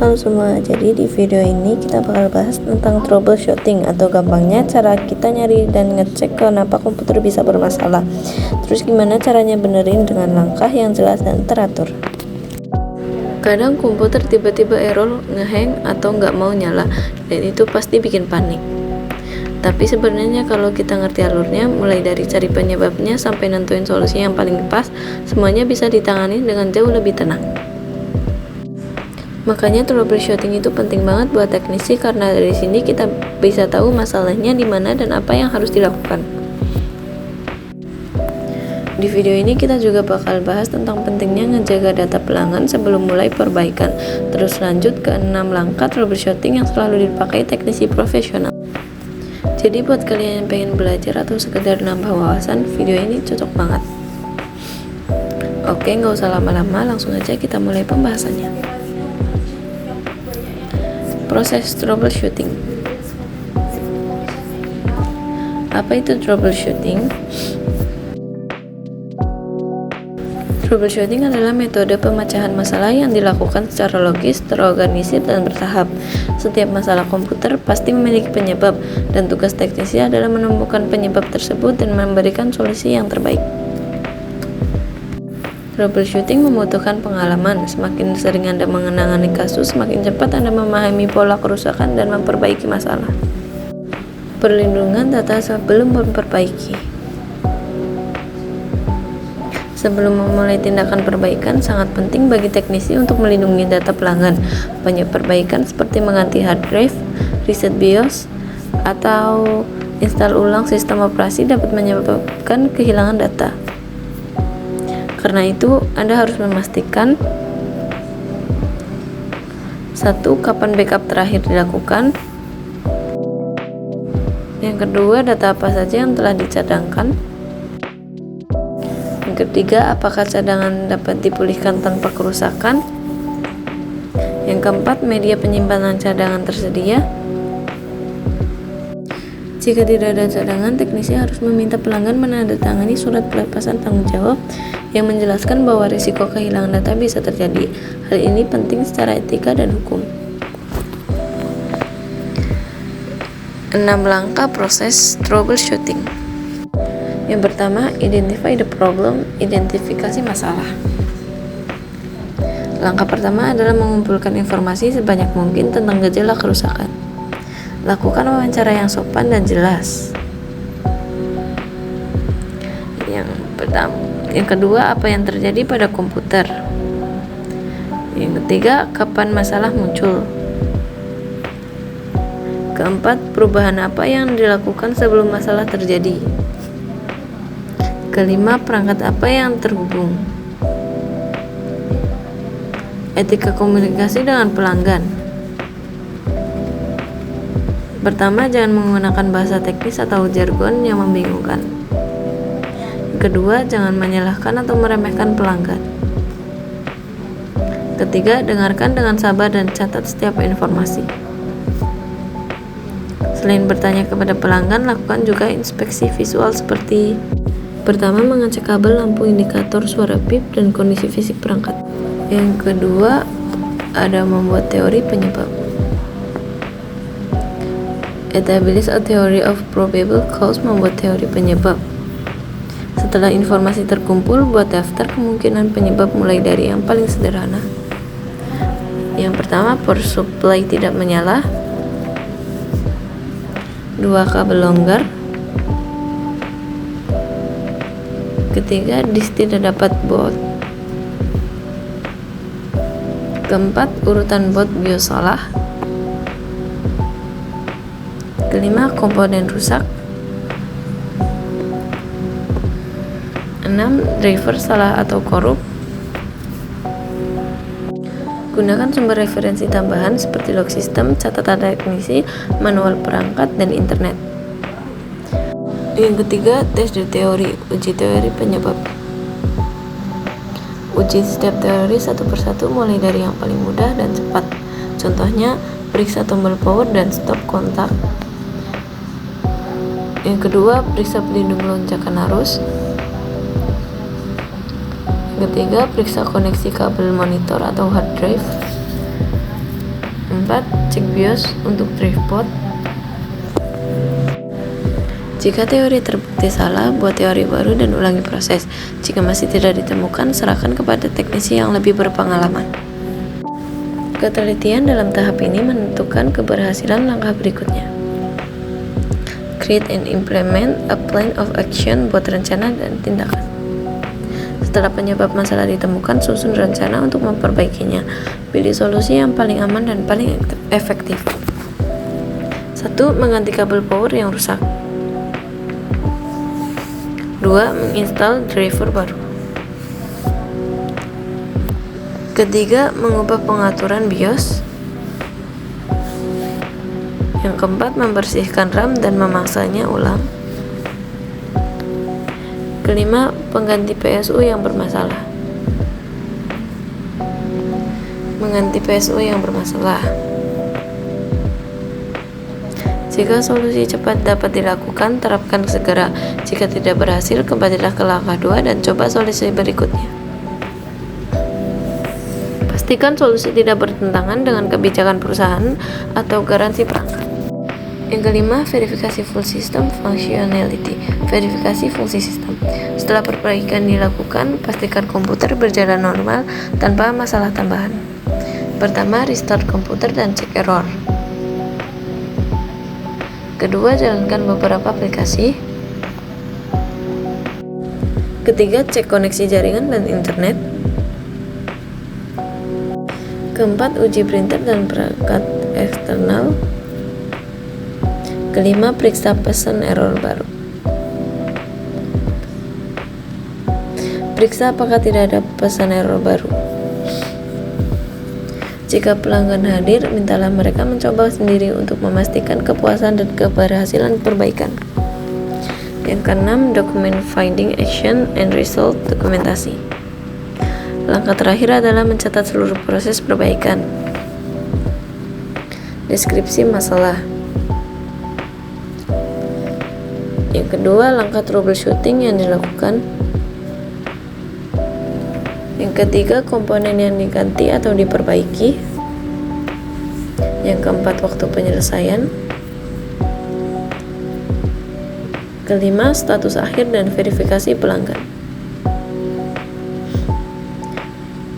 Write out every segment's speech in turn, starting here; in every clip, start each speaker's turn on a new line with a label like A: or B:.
A: Halo semua, jadi di video ini kita bakal bahas tentang troubleshooting atau gampangnya cara kita nyari dan ngecek kenapa komputer bisa bermasalah. Terus gimana caranya benerin dengan langkah yang jelas dan teratur. Kadang komputer tiba-tiba error, ngehang atau nggak mau nyala, dan itu pasti bikin panik. Tapi sebenarnya kalau kita ngerti alurnya, mulai dari cari penyebabnya sampai nentuin solusi yang paling pas, semuanya bisa ditangani dengan jauh lebih tenang. Makanya troubleshooting itu penting banget buat teknisi, karena dari sini kita bisa tahu masalahnya di mana dan apa yang harus dilakukan. Di video ini kita juga bakal bahas tentang pentingnya ngejaga data pelanggan sebelum mulai perbaikan. Terus lanjut ke 6 langkah troubleshooting yang selalu dipakai teknisi profesional. Jadi buat kalian yang pengen belajar atau sekedar nambah wawasan, video ini cocok banget. Oke, nggak usah lama-lama, langsung aja kita mulai pembahasannya. Proses troubleshooting. Apa itu troubleshooting? Troubleshooting adalah metode pemecahan masalah yang dilakukan secara logis, terorganisir, dan bertahap. Setiap masalah komputer pasti memiliki penyebab, dan tugas teknisi adalah menemukan penyebab tersebut dan memberikan solusi yang terbaik. Troubleshooting membutuhkan pengalaman. Semakin sering Anda mengenangani kasus, semakin cepat Anda memahami pola kerusakan dan memperbaiki masalah. Perlindungan data sebelum memperbaiki. Sebelum memulai tindakan perbaikan, sangat penting bagi teknisi untuk melindungi data pelanggan. Banyak perbaikan seperti mengganti hard drive, reset BIOS, atau install ulang sistem operasi dapat menyebabkan kehilangan data. Karena itu, Anda harus memastikan: 1. Kapan backup terakhir dilakukan? Yang kedua, data apa saja yang telah dicadangkan? Yang ketiga, apakah cadangan dapat dipulihkan tanpa kerusakan? Yang keempat, media penyimpanan cadangan tersedia? Jika tidak ada cadangan, teknisi harus meminta pelanggan menandatangani surat pelepasan tanggung jawab yang menjelaskan bahwa risiko kehilangan data bisa terjadi. Hal ini penting secara etika dan hukum. 6 langkah proses troubleshooting. Yang pertama, identify the problem, identifikasi masalah. Langkah pertama adalah mengumpulkan informasi sebanyak mungkin tentang gejala kerusakan. Lakukan wawancara yang sopan dan jelas. Yang kedua, apa yang terjadi pada komputer. Yang ketiga, kapan masalah muncul. Keempat, perubahan apa yang dilakukan sebelum masalah terjadi. Kelima, perangkat apa yang terhubung. Etika komunikasi dengan pelanggan. Pertama, jangan menggunakan bahasa teknis atau jargon yang membingungkan. Kedua, jangan menyalahkan atau meremehkan pelanggan. Ketiga, dengarkan dengan sabar dan catat setiap informasi. Selain bertanya kepada pelanggan, lakukan juga inspeksi visual seperti: pertama, mengecek kabel, lampu, indikator, suara pip, dan kondisi fisik perangkat. Yang kedua, ada membuat teori penyebab. Establish a theory of probable cause, membuat teori penyebab. Setelah informasi terkumpul, buat daftar kemungkinan penyebab mulai dari yang paling sederhana. Yang pertama, power supply tidak menyala. 2. Kabel longgar. Ketiga, disk tidak dapat boot. Keempat, urutan boot BIOS salah. Kelima, komponen rusak. 6. Driver salah atau korup. Gunakan sumber referensi tambahan seperti log sistem, catatan teknisi, manual perangkat, dan internet. Yang ketiga, tes the teori, uji teori penyebab. Uji setiap teori satu persatu mulai dari yang paling mudah dan cepat. Contohnya, periksa tombol power dan stop kontak. Yang kedua, periksa pelindung lonjakan arus. Yang ketiga, periksa koneksi kabel monitor atau hard drive. 4. Cek BIOS untuk driftboard. Jika teori terbukti salah, buat teori baru dan ulangi proses. Jika masih tidak ditemukan, serahkan kepada teknisi yang lebih berpengalaman. Ketelitian dalam tahap ini menentukan keberhasilan langkah berikutnya. Create and implement a plan of action, buat rencana dan tindakan. Setelah penyebab masalah ditemukan, susun rencana untuk memperbaikinya. Pilih solusi yang paling aman dan paling efektif. 1. Mengganti kabel power yang rusak. 2. Menginstal driver baru. 3. Mengubah pengaturan BIOS. Yang keempat, membersihkan RAM dan memaksanya ulang. Kelima, pengganti PSU yang bermasalah. Mengganti PSU yang bermasalah. Jika solusi cepat dapat dilakukan, terapkan segera. Jika tidak berhasil, kembalilah ke langkah 2 dan coba solusi berikutnya. Pastikan solusi tidak bertentangan dengan kebijakan perusahaan atau garansi perangkat. Yang kelima, verifikasi full system functionality. Verifikasi fungsi sistem. Setelah perbaikan dilakukan, pastikan komputer berjalan normal tanpa masalah tambahan. Pertama, restart komputer dan cek error. Kedua, jalankan beberapa aplikasi. Ketiga, cek koneksi jaringan dan internet. Keempat, uji printer dan perangkat eksternal. Kelima, periksa pesan error baru. Periksa apakah tidak ada pesan error baru. Jika pelanggan hadir, mintalah mereka mencoba sendiri untuk memastikan kepuasan dan keberhasilan perbaikan. Yang keenam, document finding action and result dokumentasi. Langkah terakhir adalah mencatat seluruh proses perbaikan. Deskripsi masalah. Yang kedua, langkah troubleshooting yang dilakukan. Yang ketiga, komponen yang diganti atau diperbaiki. Yang keempat, waktu penyelesaian. Kelima, status akhir dan verifikasi pelanggan.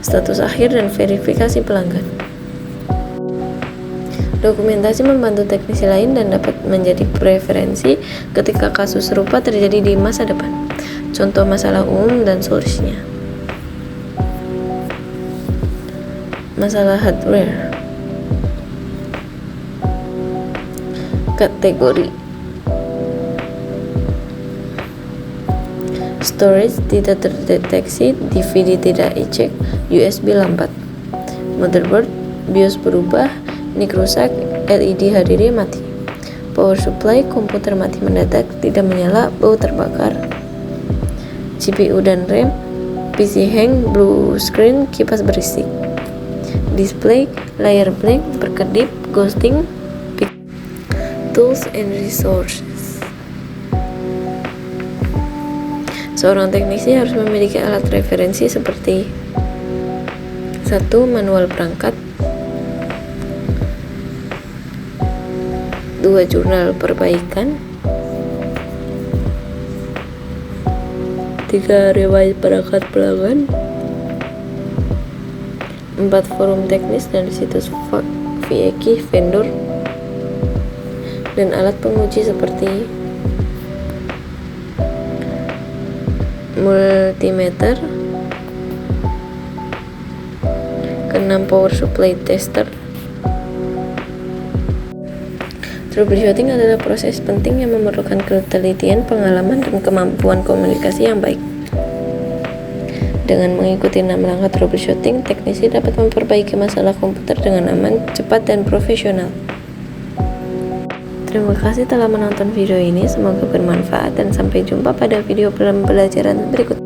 A: Status akhir dan verifikasi pelanggan. Dokumentasi membantu teknisi lain dan dapat menjadi preferensi ketika kasus serupa terjadi di masa depan. Contoh masalah umum dan solusinya. Masalah hardware. Kategori. Storage tidak terdeteksi, DVD tidak eject, USB lambat. Motherboard, BIOS berubah, NIC rusak, LED HDD mati. Power supply, komputer mati mendadak, tidak menyala, bau terbakar. CPU dan RAM, PC hang, blue screen, kipas berisik. Display, layar blank, berkedip, ghosting. Tools and resources. Seorang teknisi harus memiliki alat referensi seperti 1. Manual perangkat. 2. Jurnal perbaikan. 3. Riwayat perangkat pelanggan. 4. Forum teknis dan situs wiki vendor dan alat penguji seperti multimeter. 6. Power supply tester. Troubleshooting adalah proses penting yang memerlukan ketelitian, pengalaman, dan kemampuan komunikasi yang baik. Dengan mengikuti 6 langkah troubleshooting, teknisi dapat memperbaiki masalah komputer dengan aman, cepat, dan profesional. Terima kasih telah menonton video ini, semoga bermanfaat dan sampai jumpa pada video pembelajaran berikutnya.